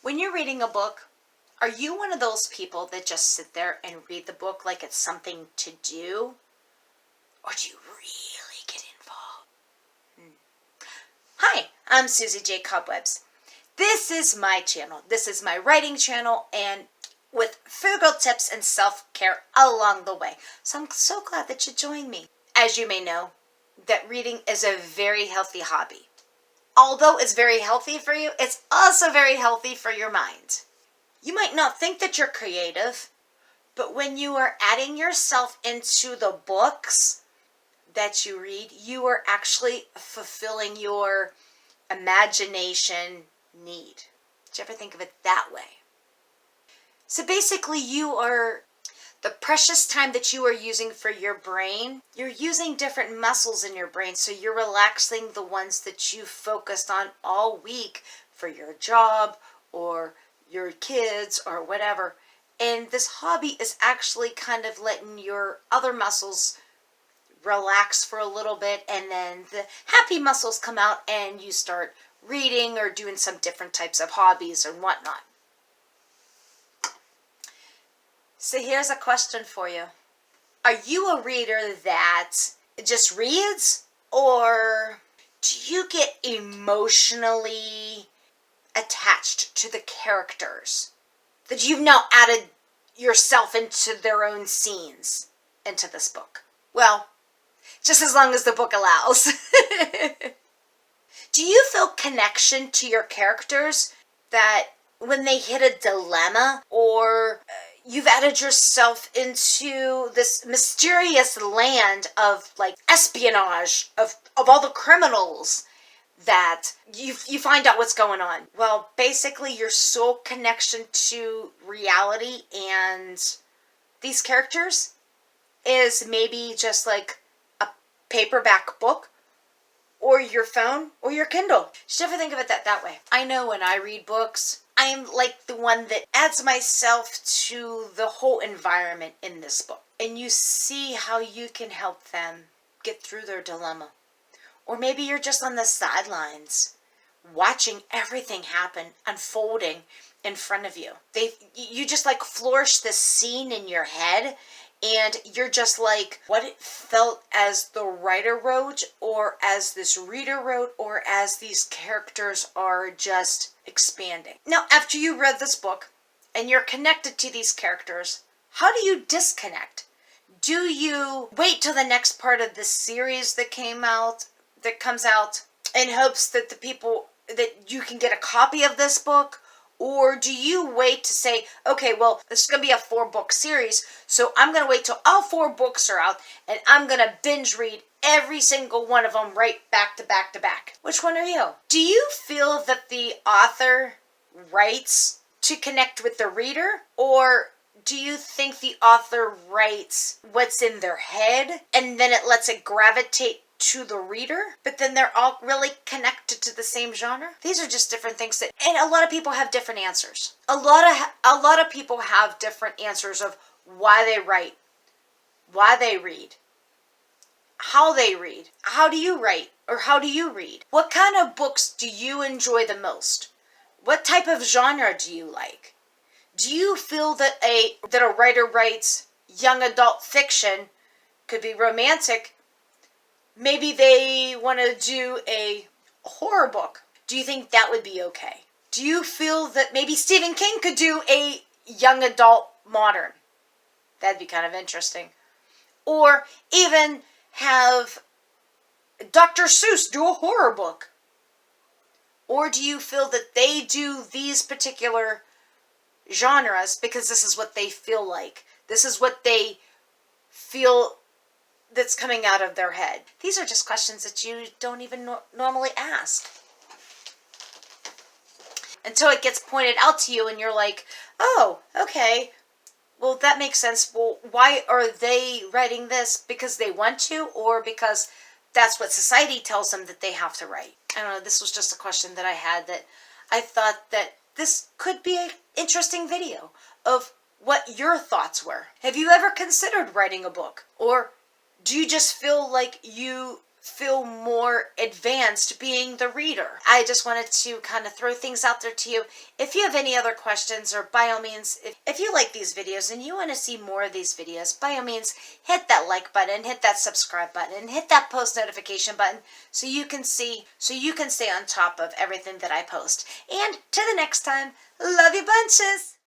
When you're reading a book, are you one of those people that just sit there and read the book like it's something to do? Or do you really get involved? Hi, I'm Susie J. Cobwebs. This is my channel. This is my writing channel, and with frugal tips and self-care along the way. So I'm so glad that you joined me. As you may know, that reading is a very healthy hobby. Although it's very healthy for you, it's also very healthy for your mind. You might not think that you're creative, but when you are adding yourself into the books that you read, you are actually fulfilling your imagination need. Did you ever think of it that way? So basically, you are the precious time that you are using for your brain. You're using different muscles in your brain, so you're relaxing the ones that you focused on all week for your job or your kids or whatever. And this hobby is actually kind of letting your other muscles relax for a little bit, and then the happy muscles come out and you start reading or doing some different types of hobbies and whatnot. So here's a question for you. Are you a reader that just reads, or do you get emotionally attached to the characters? That you've now added yourself into their own scenes into this book? Well, just as long as the book allows. Do you feel connection to your characters, that when they hit a dilemma, or you've added yourself into this mysterious land of like espionage of all the criminals, that you find out what's going on? Well, basically your soul connection to reality and these characters is maybe just like a paperback book, or your phone, or your Kindle. Did you ever think of it that way? I know when I read books, I'm like the one that adds myself to the whole environment in this book. And you see how you can help them get through their dilemma. Or maybe you're just on the sidelines, watching everything happen, unfolding in front of you. You just like flourish this scene in your head, and you're just like, what it felt as the writer wrote, or as this reader wrote, or as these characters are just expanding. Now, after you read this book and you're connected to these characters, how do you disconnect? Do you wait till the next part of the series that comes out in hopes that that you can get a copy of this book? Or do you wait to say, okay, well, this is going to be a 4-book series, so I'm going to wait till all 4 books are out, and I'm going to binge read every single one of them right back to back to back? Which one are you? Do you feel that the author writes to connect with the reader? Or do you think the author writes what's in their head, and then it lets it gravitate to the reader, but then they're all really connected to the same genre? These are just different things and a lot of people have different answers. A lot of people have different answers of why they write, why they read, how they read. How do you write, or how do you read? What kind of books do you enjoy the most? What type of genre do you like? Do you feel that a writer writes young adult fiction, could be romantic? Maybe they want to do a horror book. Do you think that would be okay? Do you feel that maybe Stephen King could do a young adult modern? That'd be kind of interesting. Or even have Dr. Seuss do a horror book. Or do you feel that they do these particular genres because this is what they feel like? This is what they feel that's coming out of their head. These are just questions that you don't even normally ask. Until it gets pointed out to you and you're like, oh, okay, well, that makes sense. Well, why are they writing this? Because they want to, or because that's what society tells them that they have to write? I don't know, this was just a question that I had, that I thought that this could be an interesting video of what your thoughts were. Have you ever considered writing a book? Or do you just feel like you feel more advanced being the reader. I just wanted to kind of throw things out there to you. If you have any other questions, or by all means, if you like these videos and you want to see more of these videos, by all means, hit that like button, hit that subscribe button, and hit that post notification button so you can stay on top of everything that I post. And to the next time, love you bunches!